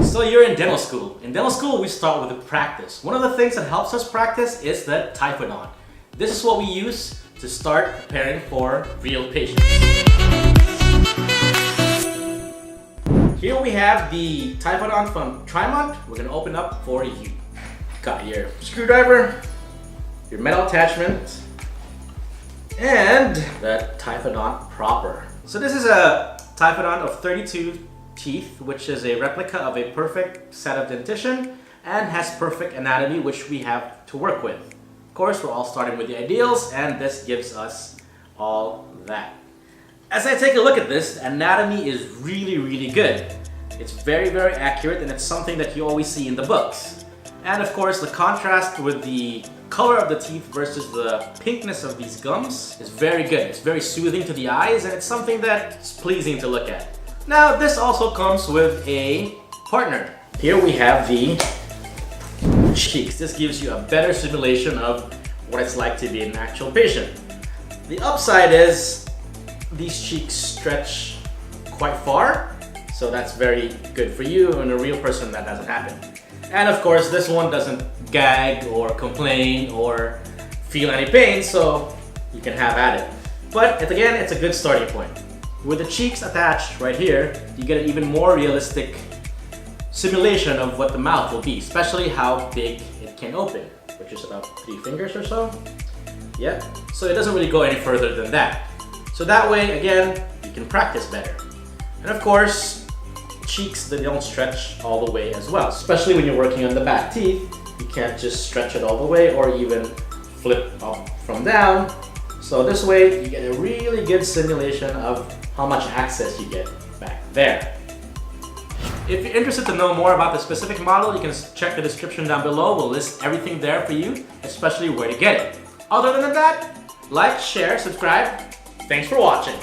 So you're in dental school. In dental school, we start with the practice. One of the things that helps us practice is the typhodont. This is what we use to start preparing for real patients. Here we have the typhodont from Trimont. We're gonna open up for you. Got your screwdriver, your metal attachment, and the typhodont proper. So this is a typhodont of 32 teeth, which is a replica of a perfect set of dentition and has perfect anatomy, which we have to work with. Of course, we're all starting with the ideals, and this gives us all that. As I take a look at this, the anatomy is really good. It's very accurate, and it's something that you always see in the books. And of course, the contrast with the color of the teeth versus the pinkness of these gums is very good. It's very soothing to the eyes, and it's something that's pleasing to look at. Now, this also comes with a partner. Here we have the cheeks. This gives you a better simulation of what it's like to be an actual patient. The upside is these cheeks stretch quite far, so that's very good for you. And a real person, that doesn't happen. And of course, this one doesn't gag or complain or feel any pain, so you can have at it. But again, it's a good starting point. With the cheeks attached right here, you get an even more realistic simulation of what the mouth will be, especially how big it can open, which is about 3 fingers or so. Yep. So it doesn't really go any further than that. So that way, again, you can practice better. And of course, cheeks, they don't stretch all the way as well, especially when you're working on the back teeth. You can't just stretch it all the way or even flip up from down. So this way, you get a really good simulation of how much access you get back there. If you're interested to know more about the specific model, you can check the description down below. We'll list everything there for you, especially where to get it. Other than that, like, share, subscribe. Thanks for watching.